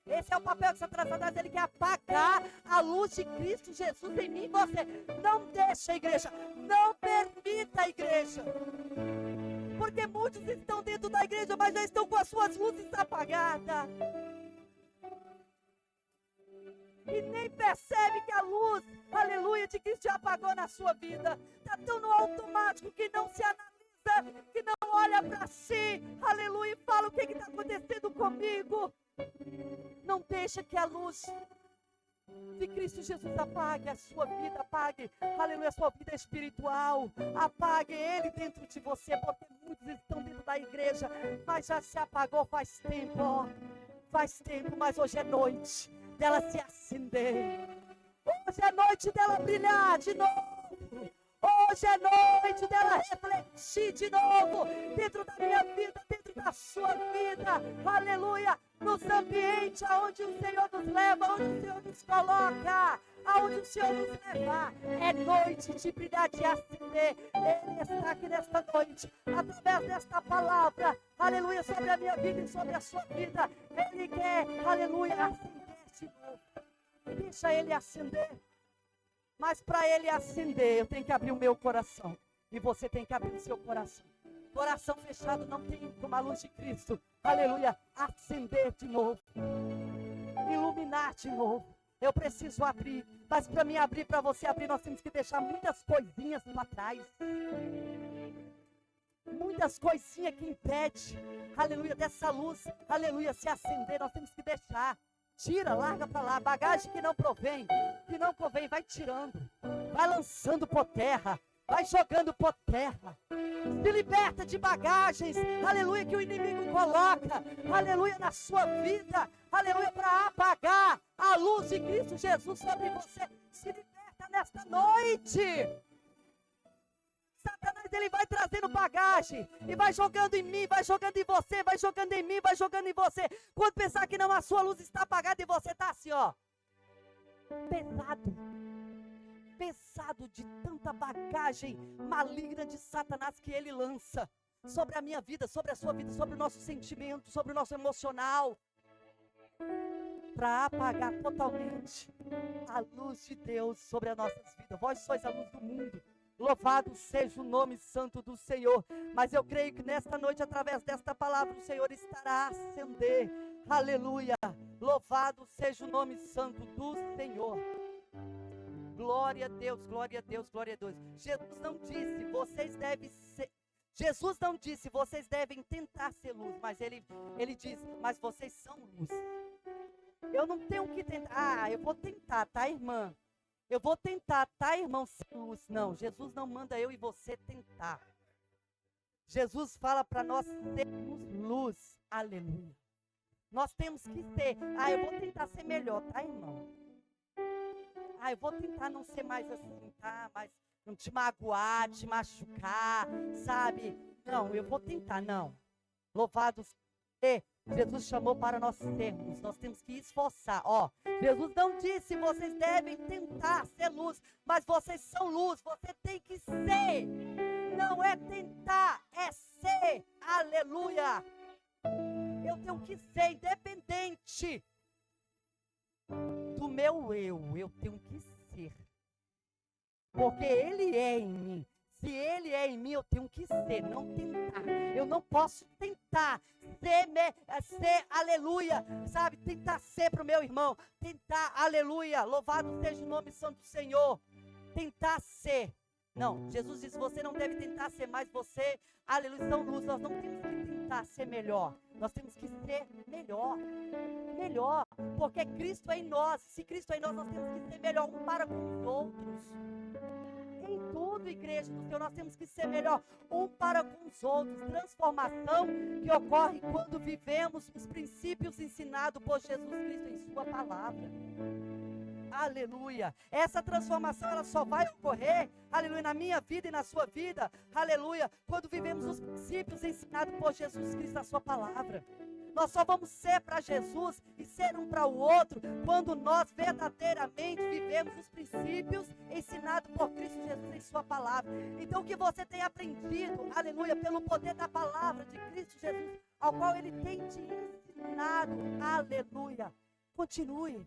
Esse é o papel de Satanás, ele quer apagar a luz de Cristo Jesus em mim e você. Não deixa a igreja, não permita a igreja. Porque muitos estão dentro da igreja, mas já estão com as suas luzes apagadas. E nem percebe que a luz, aleluia, de Cristo já apagou na sua vida. Está tão no automático que não se analisa, que não olha para si, aleluia, e fala o que está acontecendo comigo. Não deixa que a luz de Cristo Jesus apague a sua vida, apague, aleluia, a sua vida espiritual, apague Ele dentro de você, porque muitos estão dentro da igreja, mas já se apagou faz tempo, ó, faz tempo, mas hoje é noite dela se acender, hoje é noite dela brilhar de novo, hoje é noite dela refletir de novo, dentro da minha vida, dentro da sua vida, aleluia, nos ambientes aonde o Senhor nos leva, onde o Senhor nos coloca, aonde o Senhor nos levar, é noite de brilhar, de acender. Ele está aqui nesta noite, através desta palavra, aleluia, sobre a minha vida e sobre a sua vida, Ele quer, aleluia, acender de novo, deixa Ele acender, mas para Ele acender, eu tenho que abrir o meu coração, e você tem que abrir o seu coração. Coração fechado não tem como a luz de Cristo, aleluia, acender de novo, iluminar de novo. Eu preciso abrir, mas para mim abrir, para você abrir, nós temos que deixar muitas coisinhas para trás. Muitas coisinhas que impedem, aleluia, dessa luz, aleluia, se acender, nós temos que deixar. Tira, larga para lá, bagagem que não convém, vai tirando, vai lançando por terra. Vai jogando por terra. Se liberta de bagagens, aleluia, que o inimigo coloca, aleluia, na sua vida, aleluia, para apagar a luz de Cristo Jesus sobre você. Se liberta nesta noite. Satanás, ele vai trazendo bagagem e vai jogando em mim, vai jogando em você, vai jogando em mim, vai jogando em você. Quando pensar que não, a sua luz está apagada e você está assim, ó, pesado de tanta bagagem maligna de Satanás que ele lança sobre a minha vida, sobre a sua vida, sobre o nosso sentimento, sobre o nosso emocional, para apagar totalmente a luz de Deus sobre as nossas vidas. Vós sois a luz do mundo, louvado seja o nome santo do Senhor. Mas eu creio que nesta noite, através desta palavra, o Senhor estará a acender, aleluia, louvado seja o nome santo do Senhor. Glória a Deus, glória a Deus, glória a Deus. Jesus não disse, vocês devem tentar ser luz, mas ele diz, mas vocês são luz. Eu não tenho que tentar, eu vou tentar, tá, irmã? Eu vou tentar, tá, irmão, ser luz. Não, Jesus não manda eu e você tentar. Jesus fala para nós sermos luz, aleluia. Nós temos que ser, eu vou tentar ser melhor, tá, irmão? Eu vou tentar não ser mais assim, tá? Mas não te magoar, te machucar, sabe? Não, eu vou tentar, não. Louvado seja Jesus chamou para nós sermos, nós temos que esforçar. Ó, Jesus não disse, vocês devem tentar ser luz, mas vocês são luz, você tem que ser. Não é tentar, é ser. Aleluia. Eu tenho que ser independente do meu eu tenho que ser. Porque Ele é em mim. Se Ele é em mim, eu tenho que ser, não tentar. Eu não posso tentar ser, aleluia, sabe? Tentar ser para o meu irmão. Tentar, aleluia, louvado seja o nome santo do Senhor. Tentar ser. Não, Jesus disse, você não deve tentar ser mais você, aleluia, são luz. Nós não temos que tentar ser melhor. Nós temos que ser melhor. Melhor, porque Cristo é em nós. Se Cristo é em nós, nós temos que ser melhor um para com os outros. Em tudo, igreja do Senhor, nós temos que ser melhor um para com os outros. Transformação que ocorre quando vivemos os princípios ensinados por Jesus Cristo em sua palavra. Aleluia. Essa transformação, ela só vai ocorrer, aleluia, na minha vida e na sua vida, aleluia, quando vivemos os princípios ensinados por Jesus Cristo na sua palavra. Nós só vamos ser para Jesus e ser um para o outro quando nós verdadeiramente vivemos os princípios ensinados por Cristo Jesus em sua palavra. Então, o que você tem aprendido, aleluia, pelo poder da palavra de Cristo Jesus, ao qual Ele tem te ensinado, aleluia, continue.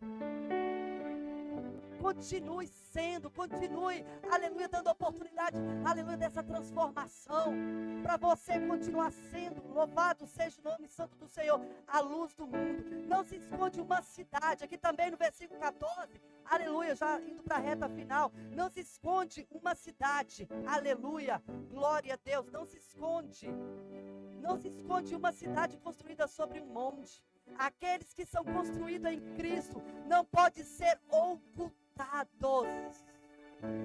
Continue sendo, continue, aleluia, dando oportunidade, aleluia, dessa transformação, para você continuar sendo, louvado seja o nome santo do Senhor, a luz do mundo. Não se esconde uma cidade, aqui também no versículo 14, aleluia, já indo para a reta final, não se esconde uma cidade, aleluia, glória a Deus, não se esconde uma cidade construída sobre um monte. Aqueles que são construídos em Cristo não podem ser ocultados.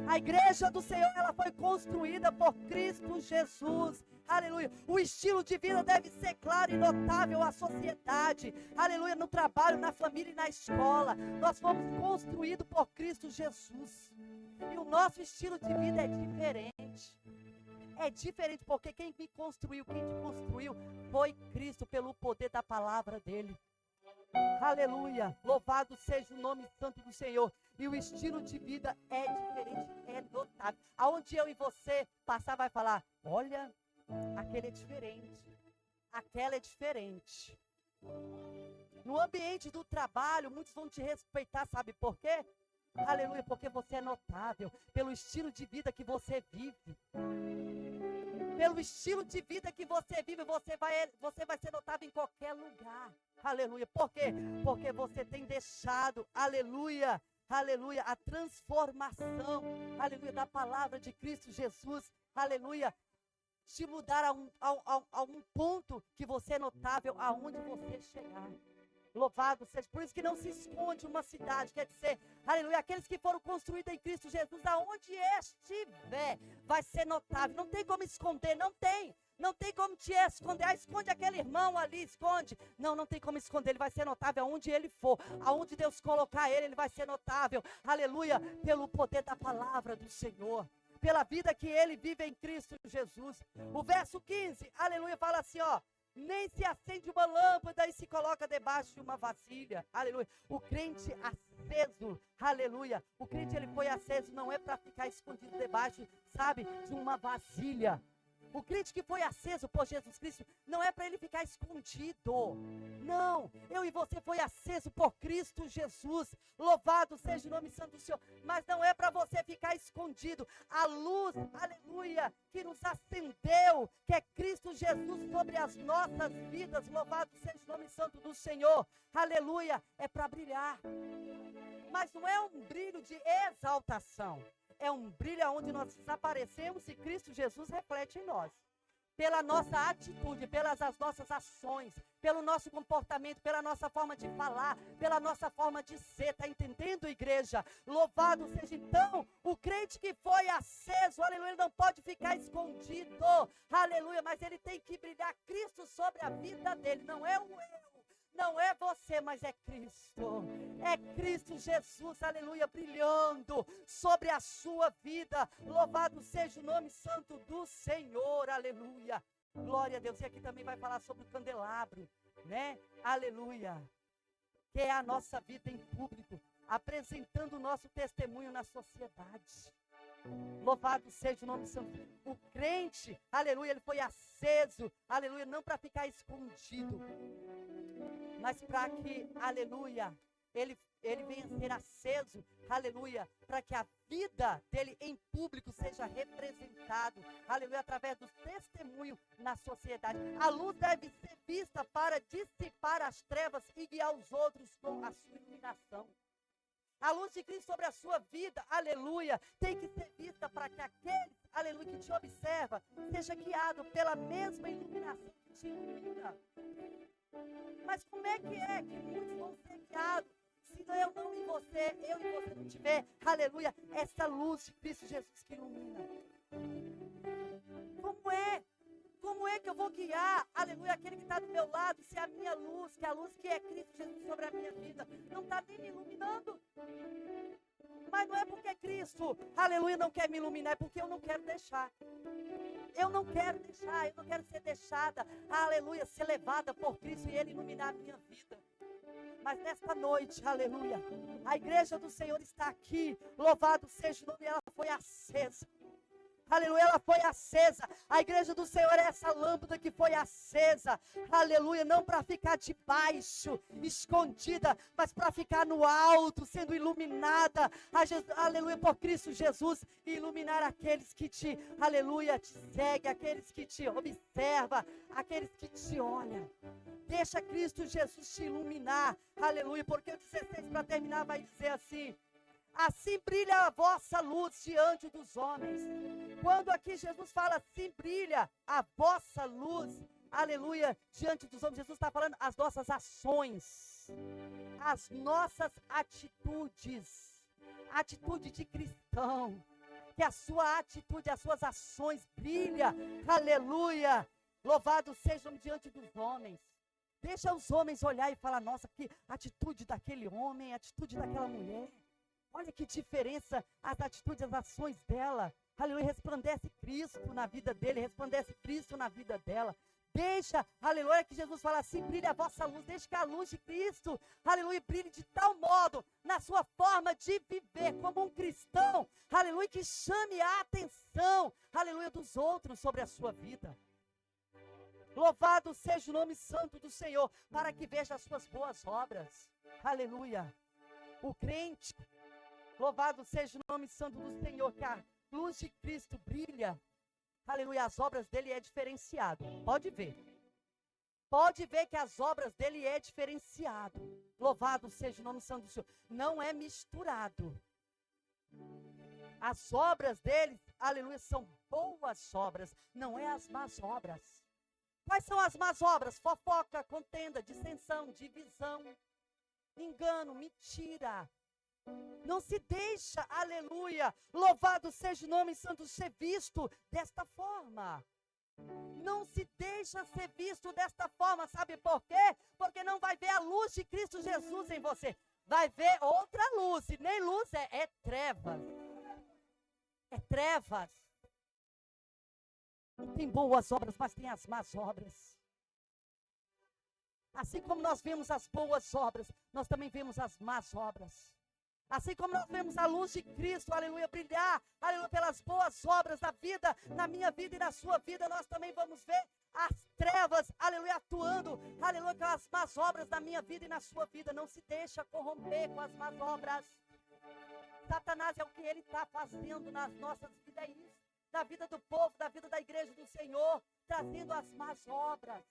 A igreja do Senhor, ela foi construída por Cristo Jesus. Aleluia. O estilo de vida deve ser claro e notável à sociedade. Aleluia. No trabalho, na família e na escola. Nós fomos construídos por Cristo Jesus. E o nosso estilo de vida é diferente. É diferente porque quem te construiu foi Cristo pelo poder da palavra dele. Aleluia, louvado seja o nome santo do Senhor. E o estilo de vida é diferente, é notável. Aonde eu e você passar vai falar, olha, aquele é diferente, aquela é diferente. No ambiente do trabalho, muitos vão te respeitar, sabe por quê? Aleluia, porque você é notável, pelo estilo de vida que você vive. Pelo estilo de vida que você vive, você vai ser notável em qualquer lugar. Aleluia. Por quê? Porque você tem deixado, aleluia, aleluia, a transformação, aleluia, da palavra de Cristo Jesus, aleluia, te mudar a um ponto que você é notável aonde você chegar. Louvado seja. Por isso que não se esconde uma cidade, quer dizer, aleluia, aqueles que foram construídos em Cristo Jesus, aonde estiver, vai ser notável. Não tem como esconder, não tem como te esconder. Ah, esconde aquele irmão ali, esconde. Não tem como esconder, ele vai ser notável aonde ele for, aonde Deus colocar ele vai ser notável. Aleluia, pelo poder da palavra do Senhor, pela vida que ele vive em Cristo Jesus. O verso 15, aleluia, fala assim, ó. Nem se acende uma lâmpada e se coloca debaixo de uma vasilha. Aleluia. O crente aceso, aleluia. O crente, ele foi aceso, não é para ficar escondido debaixo, sabe, de uma vasilha. O crente que foi aceso por Jesus Cristo, não é para ele ficar escondido. Não, eu e você foi aceso por Cristo Jesus. Louvado seja o nome santo do Senhor. Mas não é para você ficar escondido. A luz, aleluia, que nos acendeu, que é Cristo Jesus sobre as nossas vidas. Louvado seja o nome santo do Senhor. Aleluia, é para brilhar. Mas não é um brilho de exaltação. É um brilho onde nós desaparecemos e Cristo Jesus reflete em nós. Pela nossa atitude, pelas as nossas ações, pelo nosso comportamento, pela nossa forma de falar, pela nossa forma de ser. Está entendendo, igreja? Louvado seja então o crente que foi aceso, aleluia, ele não pode ficar escondido, aleluia, mas ele tem que brilhar Cristo sobre a vida dele, não é o eu. Não é você, mas é Cristo. É Cristo Jesus, aleluia, brilhando sobre a sua vida. Louvado seja o nome santo do Senhor, aleluia. Glória a Deus. E aqui também vai falar sobre o candelabro. né? Aleluia. Que é a nossa vida em público, apresentando o nosso testemunho na sociedade. Louvado seja o nome do Senhor. O crente, aleluia, ele foi aceso, aleluia, não para ficar escondido, mas para que, aleluia, ele venha a ser aceso, aleluia, para que a vida dele em público seja representado, aleluia, através do testemunho na sociedade. A luz deve ser vista para dissipar as trevas e guiar os outros com a sua iluminação. A luz de Cristo sobre a sua vida, aleluia, tem que ser vista para que aquele, aleluia, que te observa, seja guiado pela mesma iluminação que te ilumina. Mas como é que muitos vão ser guiados, se eu não em você, eu e você não tiver, aleluia, essa luz de Cristo Jesus que ilumina? Como é que eu vou guiar, aleluia, aquele que está do meu lado, se a minha luz, que é a luz que é Cristo Jesus sobre a minha vida, não está nem me iluminando? Mas não é porque Cristo, aleluia, não quer me iluminar, é porque eu não quero deixar. Eu não quero ser deixada, aleluia, ser levada por Cristo e Ele iluminar a minha vida. Mas nesta noite, aleluia, a igreja do Senhor está aqui, louvado seja o nome, ela foi acesa. Aleluia, ela foi acesa. A igreja do Senhor é essa lâmpada que foi acesa. Aleluia, não para ficar debaixo, escondida, mas para ficar no alto, sendo iluminada. Aleluia, por Cristo Jesus. E iluminar aqueles que te, aleluia, te seguem, aqueles que te observam, aqueles que te olham. Deixa Cristo Jesus te iluminar. Aleluia, porque o 16 para terminar vai dizer assim: assim brilha a vossa luz diante dos homens. Quando aqui Jesus fala assim, brilha a vossa luz, aleluia, diante dos homens, Jesus está falando as nossas ações, as nossas atitudes, atitude de cristão, que a sua atitude, as suas ações brilha, aleluia, louvado sejam diante dos homens. Deixa os homens olhar e falar, nossa, que atitude daquele homem, atitude daquela mulher. Olha que diferença as atitudes, as ações dela. Aleluia, resplandece Cristo na vida dele, resplandece Cristo na vida dela. Deixa, aleluia, que Jesus fala assim, brilha a vossa luz, deixa que a luz de Cristo, aleluia, brilhe de tal modo na sua forma de viver como um cristão, aleluia, que chame a atenção, aleluia, dos outros sobre a sua vida. Louvado seja o nome santo do Senhor, para que veja as suas boas obras. Aleluia. O crente, louvado seja o nome santo do Senhor, que a luz de Cristo brilha. Aleluia, as obras dele é diferenciado. Pode ver. Pode ver que as obras dele é diferenciado. Louvado seja o nome santo do Senhor. Não é misturado. As obras dele, aleluia, são boas obras, não é as más obras. Quais são as más obras? Fofoca, contenda, dissensão, divisão, engano, mentira. Não se deixa, aleluia, louvado seja o nome santo, ser visto desta forma. Não se deixa ser visto desta forma, sabe por quê? Porque não vai ver a luz de Cristo Jesus em você. Vai ver outra luz, e nem luz é trevas. É trevas. Não tem boas obras, mas tem as más obras. Assim como nós vemos as boas obras, nós também vemos as más obras. Assim como nós vemos a luz de Cristo, aleluia, brilhar, aleluia, pelas boas obras da vida, na minha vida e na sua vida, nós também vamos ver as trevas, aleluia, atuando, aleluia, com as más obras da minha vida e na sua vida. Não se deixa corromper com as más obras. Satanás é o que ele está fazendo nas nossas vidas, é isso. Da vida do povo, da vida da igreja do Senhor, trazendo as más obras.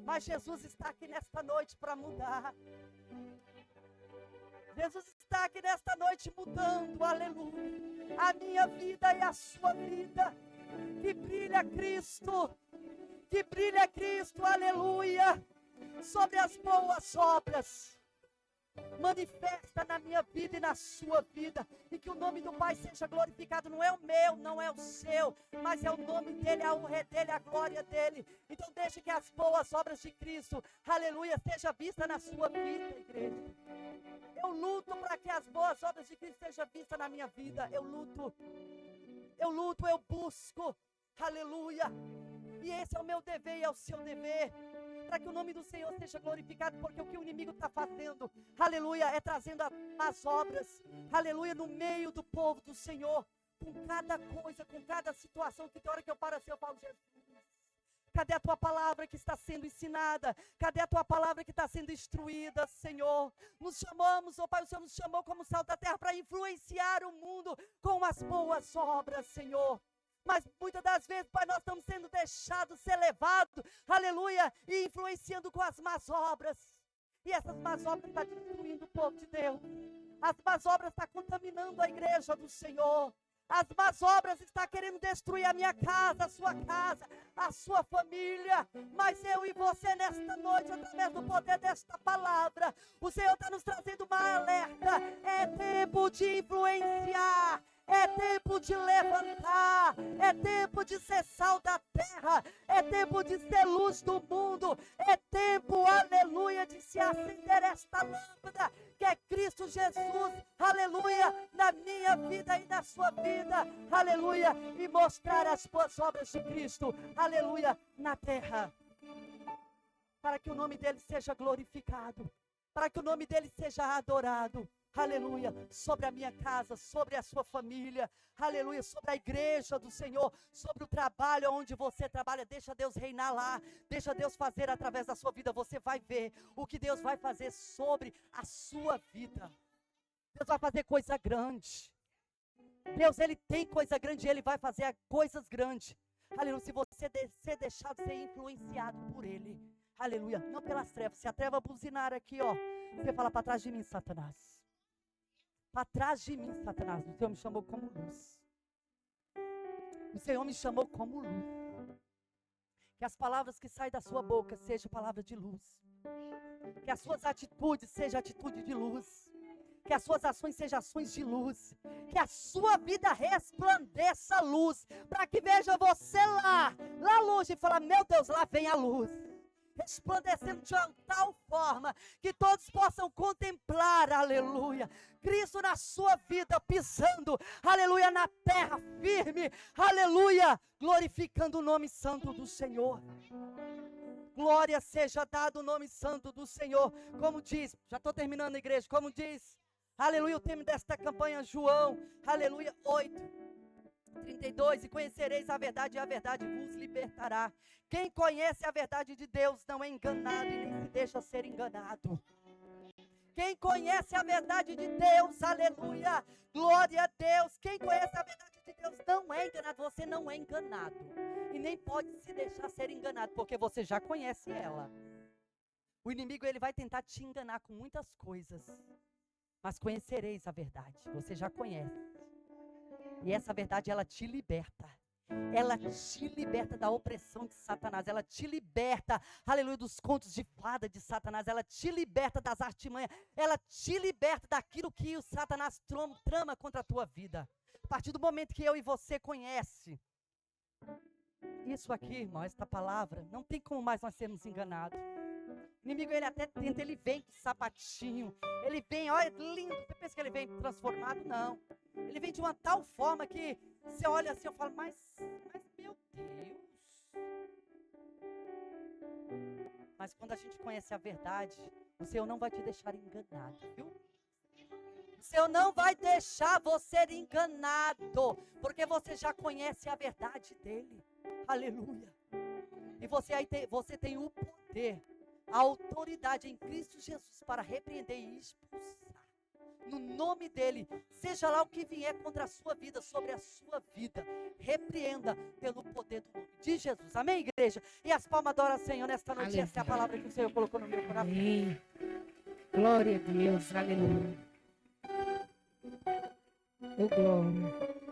Mas Jesus está aqui nesta noite para mudar. Jesus está aqui nesta noite mudando, aleluia, a minha vida e a sua vida. Que brilha Cristo, aleluia, sobre as boas obras. Manifesta na minha vida e na sua vida, e que o nome do Pai seja glorificado. Não é o meu, não é o seu, mas é o nome dele, a honra dele, a glória dele. Então deixe que as boas obras de Cristo, aleluia, seja vista na sua vida, igreja. Eu luto para que as boas obras de Cristo sejam vistas na minha vida. Eu luto, eu busco, aleluia. E esse é o meu dever e é o seu dever, para que o nome do Senhor seja glorificado, porque o que o inimigo está fazendo, aleluia, é trazendo as obras, aleluia, no meio do povo do Senhor, com cada coisa, com cada situação, que tem hora que eu paro assim, eu falo, Jesus, cadê a tua palavra que está sendo ensinada? Cadê a tua palavra que está sendo instruída, Senhor? Nos chamamos, ó Pai, o Senhor nos chamou como sal da terra para influenciar o mundo com as boas obras, Senhor. Mas muitas das vezes, Pai, nós estamos sendo deixados ser levados, aleluia, e influenciando com as más obras. E essas más obras estão destruindo o povo de Deus. As más obras estão contaminando a igreja do Senhor. As más obras estão querendo destruir a minha casa, a sua família. Mas eu e você nesta noite, através do poder desta palavra, o Senhor está nos trazendo uma alerta. É tempo de influenciar. É tempo de levantar, é tempo de ser sal da terra, é tempo de ser luz do mundo, é tempo, aleluia, de se acender esta lâmpada, que é Cristo Jesus, aleluia, na minha vida e na sua vida, aleluia, e mostrar as boas obras de Cristo, aleluia, na terra, para que o nome dele seja glorificado, para que o nome dele seja adorado. Aleluia, sobre a minha casa, sobre a sua família, aleluia, sobre a igreja do Senhor, sobre o trabalho onde você trabalha. Deixa Deus reinar lá, deixa Deus fazer através da sua vida. Você vai ver o que Deus vai fazer sobre a sua vida. Deus vai fazer coisa grande. Deus, Ele tem coisa grande, Ele vai fazer coisas grandes. Aleluia, se você ser deixado ser influenciado por Ele. Aleluia, não pelas trevas. Se a treva buzinar aqui, ó, você fala, para trás de mim, Satanás. Para trás de mim, Satanás. O Senhor me chamou como luz. O Senhor me chamou como luz. Que as palavras que saem da sua boca sejam palavras de luz. Que as suas atitudes sejam atitude de luz. Que as suas ações sejam ações de luz. Que a sua vida resplandeça luz. Para que veja você lá longe e fala, meu Deus, lá vem a luz. Resplandecendo de uma tal forma que todos possam contemplar, aleluia, Cristo na sua vida, pisando, aleluia, na terra firme, aleluia, glorificando o nome santo do Senhor. Glória seja dado o nome santo do Senhor, como diz, já estou terminando a igreja, como diz, aleluia, o tema desta campanha, João, aleluia, 8:32, e conhecereis a verdade, e a verdade vos libertará. Quem conhece a verdade de Deus não é enganado e nem se deixa ser enganado. Quem conhece a verdade de Deus, aleluia, glória a Deus. Quem conhece a verdade de Deus não é enganado, você não é enganado. E nem pode se deixar ser enganado, porque você já conhece ela. O inimigo, ele vai tentar te enganar com muitas coisas, mas conhecereis a verdade, você já conhece. E essa verdade, ela te liberta. Ela te liberta da opressão de Satanás. Ela te liberta, aleluia, dos contos de fada de Satanás. Ela te liberta das artimanhas. Ela te liberta daquilo que o Satanás trama contra a tua vida. A partir do momento que eu e você conhece isso aqui, irmão, esta palavra, não tem como mais nós sermos enganados. O inimigo, ele até tenta, ele vem com sapatinho, ele vem, olha, lindo, você pensa que ele vem transformado? Não. Ele vem de uma tal forma que você olha assim, eu falo, mas meu Deus. Mas quando a gente conhece a verdade, o Senhor não vai te deixar enganado, viu? O Senhor não vai deixar você enganado, porque você já conhece a verdade dele. Aleluia. E você tem o poder, a autoridade em Cristo Jesus para repreender e expulsar. No nome dele, seja lá o que vier contra a sua vida, sobre a sua vida, repreenda pelo poder do nome de Jesus. Amém, igreja? E as palmas adoram ao Senhor nesta noite. Aleluia. Essa é a palavra que o Senhor colocou no meu coração. Amém. Glória a Deus, aleluia. Oh, glória.